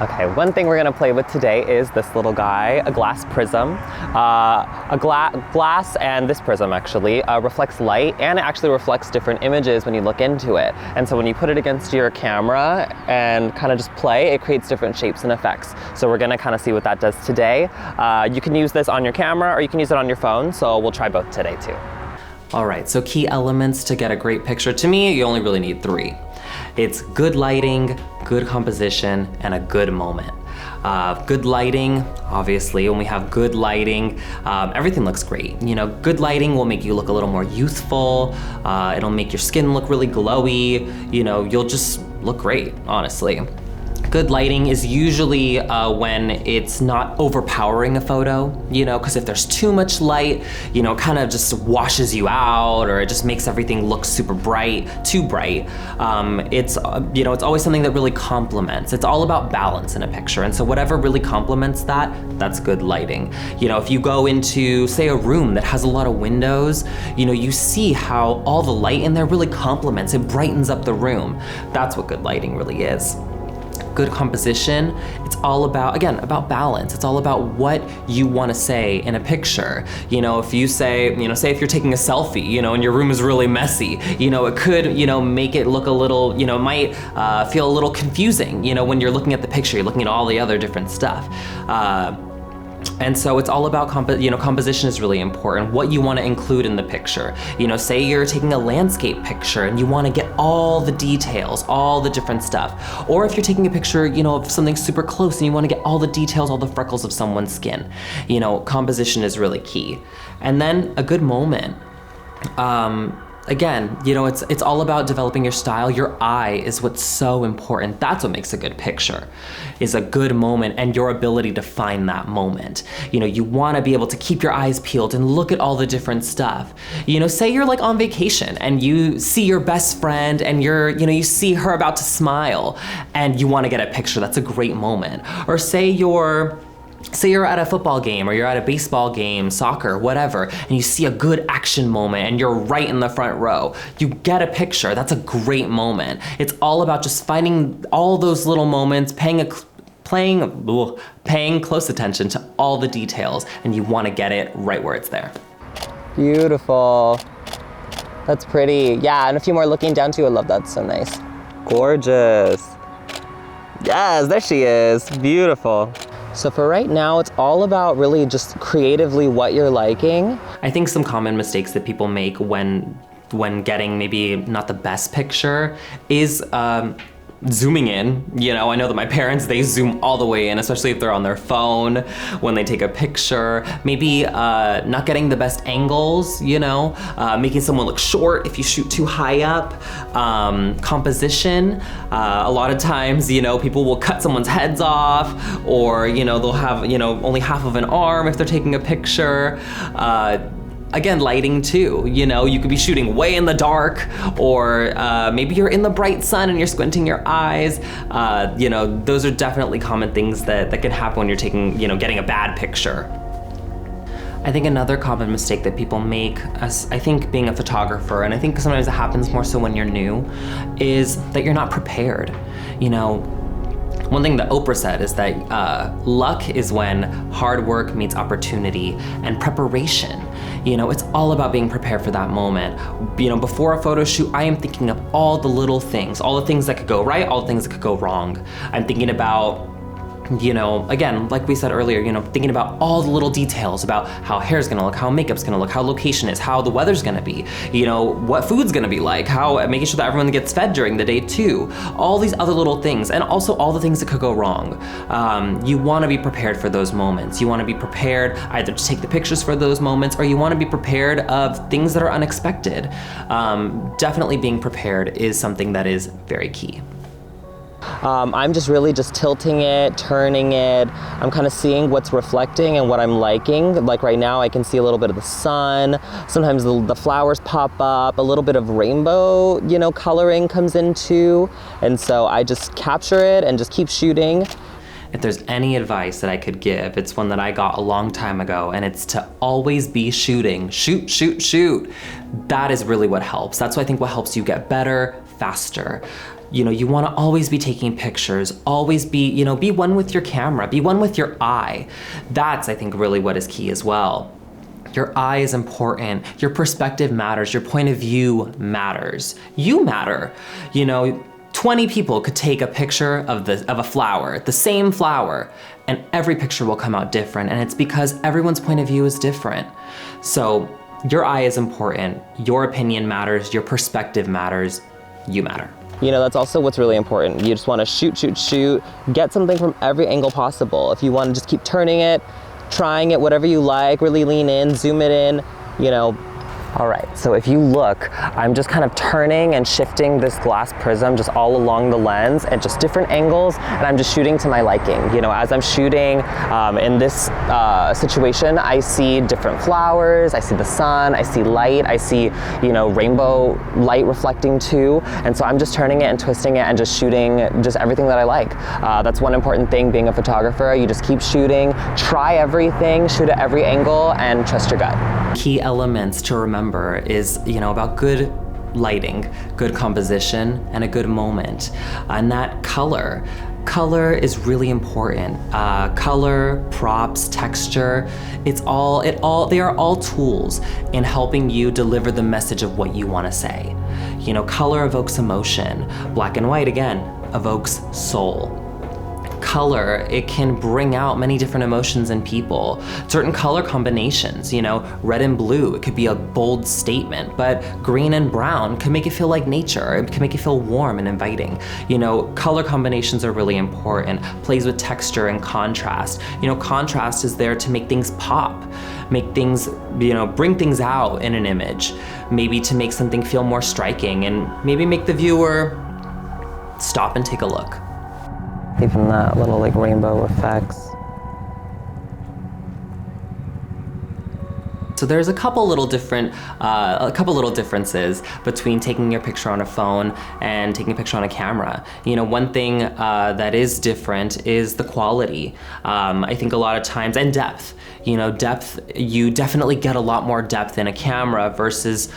Okay, one thing we're gonna play with today is this little guy, a glass prism. Glass and this prism actually reflects light, and it actually reflects different images when you look into it. And so when you put it against your camera and kind of just play, it creates different shapes and effects. So we're gonna kind of see what that does today. You can use this on your camera or you can use it on your phone, so we'll try both today too. All right, so key elements to get a great picture. To me, you only really need 3. It's good lighting, good composition, and a good moment. Good lighting, obviously, when we have good lighting, everything looks great. You know, good lighting will make you look a little more youthful. It'll make your skin look really glowy. You know, you'll just look great, honestly. Good lighting is usually when it's not overpowering a photo, you know, because if there's too much light, you know, it kind of just washes you out, or it just makes everything look super bright, too bright. It's, you know, it's always something that really complements. It's all about balance in a picture, and so whatever really complements that, that's good lighting. You know, if you go into, say, a room that has a lot of windows, you know, you see how all the light in there really complements, it brightens up the room. That's what good lighting really is. Good composition, it's all about, again, about balance. It's all about what you want to say in a picture. You know, if you say, you know, say if you're taking a selfie, you know, and your room is really messy, you know, it could, you know, make it look a little, you know, might feel a little confusing, you know, when you're looking at the picture, you're looking at all the other different stuff. And so it's all about, composition is really important, what you want to include in the picture. You know, say you're taking a landscape picture and you want to get all the details, all the different stuff. Or if you're taking a picture, you know, of something super close and you want to get all the details, all the freckles of someone's skin. You know, composition is really key. And then a good moment. Again, you know, it's all about developing your style. Your eye is what's so important. That's what makes a good picture, is a good moment and your ability to find that moment. You know, you want to be able to keep your eyes peeled and look at all the different stuff. You know, say you're like on vacation and you see your best friend and you see her about to smile and you want to get a picture. That's a great moment. Or say you're at a football game or you're at a baseball game, soccer, whatever, and you see a good action moment and you're right in the front row. You get a picture. That's a great moment. It's all about just finding all those little moments, paying close attention to all the details, and you want to get it right where it's there. Beautiful. That's pretty. Yeah, and a few more looking down too. I love that. So nice. Gorgeous. Yes, there she is. Beautiful. So for right now, it's all about really just creatively what you're liking. I think some common mistakes that people make when getting maybe not the best picture is zooming in. You know, I know that my parents, they zoom all the way in, especially if they're on their phone when they take a picture. Maybe not getting the best angles, you know, making someone look short if you shoot too high up. Composition, a lot of times, you know, people will cut someone's heads off, or, you know, they'll have, you know, only half of an arm if they're taking a picture. Again, lighting too, you know, you could be shooting way in the dark, or maybe you're in the bright sun and you're squinting your eyes. You know, those are definitely common things that can happen when you're getting a bad picture. I think another common mistake that people make, as I think being a photographer, and I think sometimes it happens more so when you're new, is that you're not prepared. You know, one thing that Oprah said is that luck is when hard work meets opportunity and preparation. You know, it's all about being prepared for that moment. You know, before a photo shoot, I am thinking of all the little things, all the things that could go right, all the things that could go wrong. I'm thinking about, you know, again, like we said earlier, you know, thinking about all the little details about how hair's gonna look, how makeup's gonna look, how location is, how the weather's gonna be, you know, what food's gonna be like, how making sure that everyone gets fed during the day too. All these other little things, and also all the things that could go wrong. You wanna be prepared for those moments. You wanna be prepared either to take the pictures for those moments, or you wanna be prepared of things that are unexpected. Definitely being prepared is something that is very key. I'm just really just tilting it, turning it. I'm kind of seeing what's reflecting and what I'm liking. Like right now, I can see a little bit of the sun. Sometimes the flowers pop up, a little bit of rainbow, you know, coloring comes in too. And so I just capture it and just keep shooting. If there's any advice that I could give, it's one that I got a long time ago, and it's to always be shooting. Shoot, shoot, shoot. That is really what helps. That's what I think what helps you get better, faster. You want to always be taking pictures, always be, be one with your camera, be one with your eye. That's, I think, really what is key as well. Your eye is important. Your perspective matters. Your point of view matters. You matter. 20 people could take a picture of a flower, the same flower, and every picture will come out different. And it's because everyone's point of view is different. So your eye is important. Your opinion matters. Your perspective matters. You matter. That's also what's really important. You just want to shoot, get something from every angle possible. If you want to just keep turning it, trying it, whatever you like, really lean in, zoom it in, All right, so if you look, I'm just kind of turning and shifting this glass prism just all along the lens at just different angles, and I'm just shooting to my liking. As I'm shooting in this situation, I see different flowers, I see the sun, I see light, I see, rainbow light reflecting too, and so I'm just turning it and twisting it and just shooting just everything that I like. That's one important thing being a photographer. You just keep shooting, try everything, shoot at every angle, and trust your gut. Key elements to remember is, about good lighting, good composition, and a good moment. And that color is really important. Color, props, texture, they are all tools in helping you deliver the message of what you want to say. Color evokes emotion. Black and white, again, evokes soul. Color, it can bring out many different emotions in people. Certain color combinations, red and blue, it could be a bold statement, but green and brown can make it feel like nature. It can make it feel warm and inviting. Color combinations are really important. Plays with texture and contrast. Contrast is there to make things pop, make things, bring things out in an image, maybe to make something feel more striking and maybe make the viewer stop and take a look. Even that little rainbow effects. So there's a couple little differences between taking your picture on a phone and taking a picture on a camera. One thing that is different is the quality. I think a lot of times, and depth. Depth, you definitely get a lot more depth in a camera versus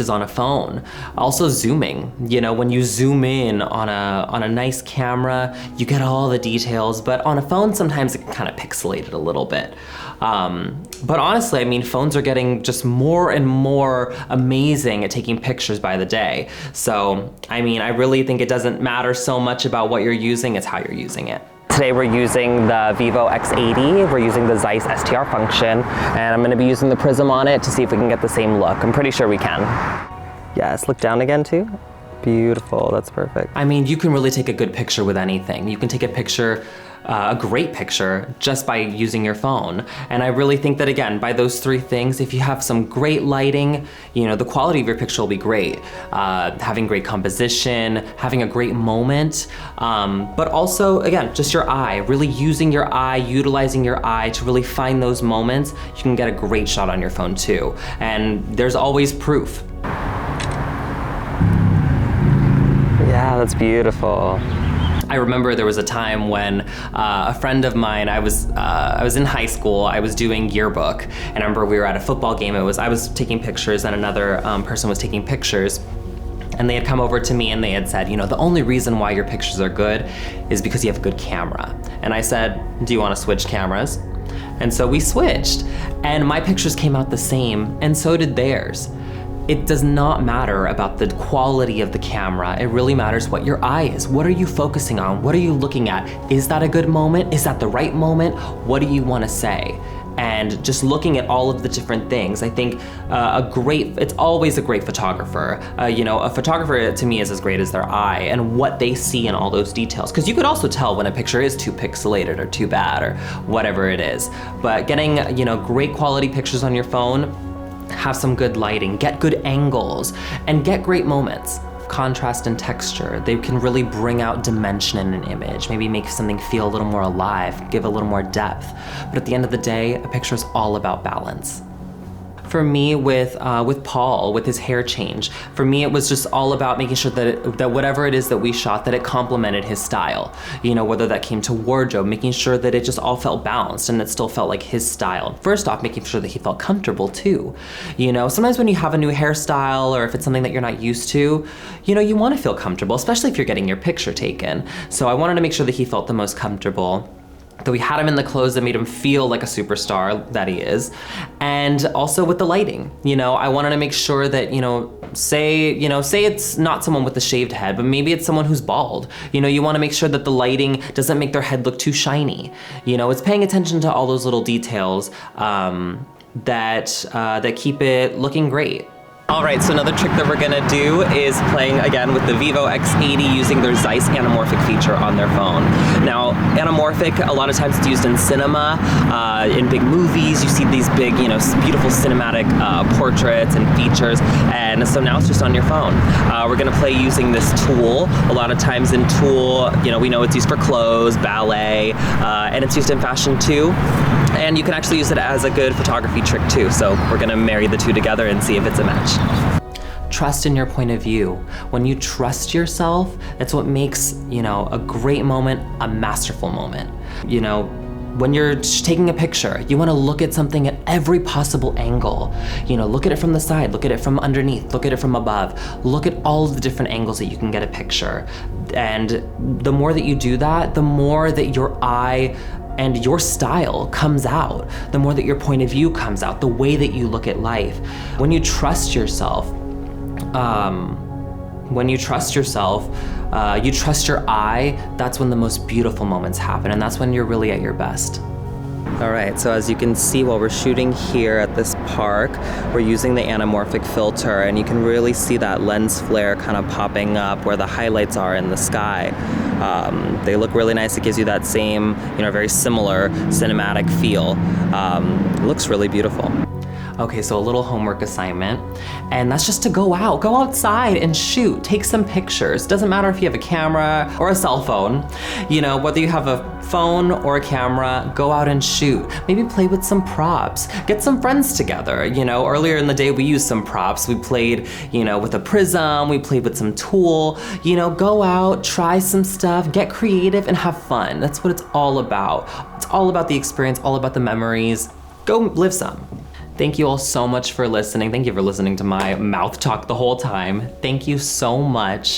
on a phone. Also zooming, when you zoom in on a nice camera, you get all the details, but on a phone, sometimes it can kind of pixelate it a little bit. But honestly, phones are getting just more and more amazing at taking pictures by the day. So, I really think it doesn't matter so much about what you're using, it's how you're using it. Today we're using the Vivo X80, we're using the Zeiss STR function, and I'm gonna be using the prism on it to see if we can get the same look. I'm pretty sure we can. Yes, look down again too. Beautiful, that's perfect. You can really take a good picture with anything. You can take a picture, a great picture, just by using your phone. And I really think that, again, by those three things, if you have some great lighting, the quality of your picture will be great. Having great composition, having a great moment, but also, again, just your eye, really using your eye, utilizing your eye to really find those moments, you can get a great shot on your phone too. And there's always proof. Yeah, that's beautiful. I remember there was a time when a friend of mine, I was in high school, I was doing yearbook, and I remember we were at a football game. I was taking pictures and another person was taking pictures, and they had come over to me and they had said, the only reason why your pictures are good is because you have a good camera. And I said, do you want to switch cameras? And so we switched, and my pictures came out the same, and so did theirs. It does not matter about the quality of the camera. It really matters what your eye is. What are you focusing on? What are you looking at? Is that a good moment? Is that the right moment? What do you want to say? And just looking at all of the different things, I think it's always a great photographer. A photographer to me is as great as their eye and what they see in all those details. Because you could also tell when a picture is too pixelated or too bad or whatever it is. But getting, great quality pictures on your phone, have some good lighting, get good angles, and get great moments. Contrast and texture, they can really bring out dimension in an image, maybe make something feel a little more alive, give a little more depth. But at the end of the day, a picture is all about balance. For me, with Paul, with his hair change, for me it was just all about making sure that whatever it is that we shot, that it complemented his style. You know, whether that came to wardrobe, making sure that it just all felt balanced and it still felt like his style. First off, making sure that he felt comfortable too. You know, sometimes when you have a new hairstyle or if it's something that you're not used to, you know, you want to feel comfortable, especially if you're getting your picture taken. So I wanted to make sure that he felt the most comfortable, that we had him in the clothes that made him feel like a superstar that he is. And also with the lighting, you know, I wanted to make sure that, say it's not someone with a shaved head, but maybe it's someone who's bald. You know, you want to make sure that the lighting doesn't make their head look too shiny. You know, it's paying attention to all those little details that keep it looking great. All right, so another trick that we're gonna do is playing again with the Vivo X80 using their Zeiss anamorphic feature on their phone. Now, anamorphic, a lot of times it's used in cinema, in big movies, you see these big, beautiful cinematic portraits and features, and so now it's just on your phone. We're gonna play using this tool. A lot of times in tool, we know it's used for clothes, ballet, and it's used in fashion too. And you can actually use it as a good photography trick too. So we're gonna marry the two together and see if it's a match. Trust in your point of view. When you trust yourself, that's what makes, a great moment a masterful moment. When you're taking a picture, you wanna look at something at every possible angle. Look at it from the side, look at it from underneath, look at it from above. Look at all of the different angles that you can get a picture. And the more that you do that, the more that your eye and your style comes out, the more that your point of view comes out, the way that you look at life. When you trust yourself, you trust your eye, that's when the most beautiful moments happen, and that's when you're really at your best. All right, so as you can see while we're shooting here at this park, we're using the anamorphic filter, and you can really see that lens flare kind of popping up where the highlights are in the sky. They look really nice. It gives you that same, very similar cinematic feel. It looks really beautiful. Okay, so a little homework assignment, and that's just to go outside and shoot, take some pictures. Doesn't matter if you have a camera or a cell phone, whether you have a phone or a camera, go out and shoot. Maybe play with some props, get some friends together. Earlier in the day we used some props. We played, with a prism, we played with some tulle. Go out, try some stuff, get creative and have fun. That's what it's all about. It's all about the experience, all about the memories. Go live some. Thank you all so much for listening. Thank you for listening to my mouth talk the whole time. Thank you so much.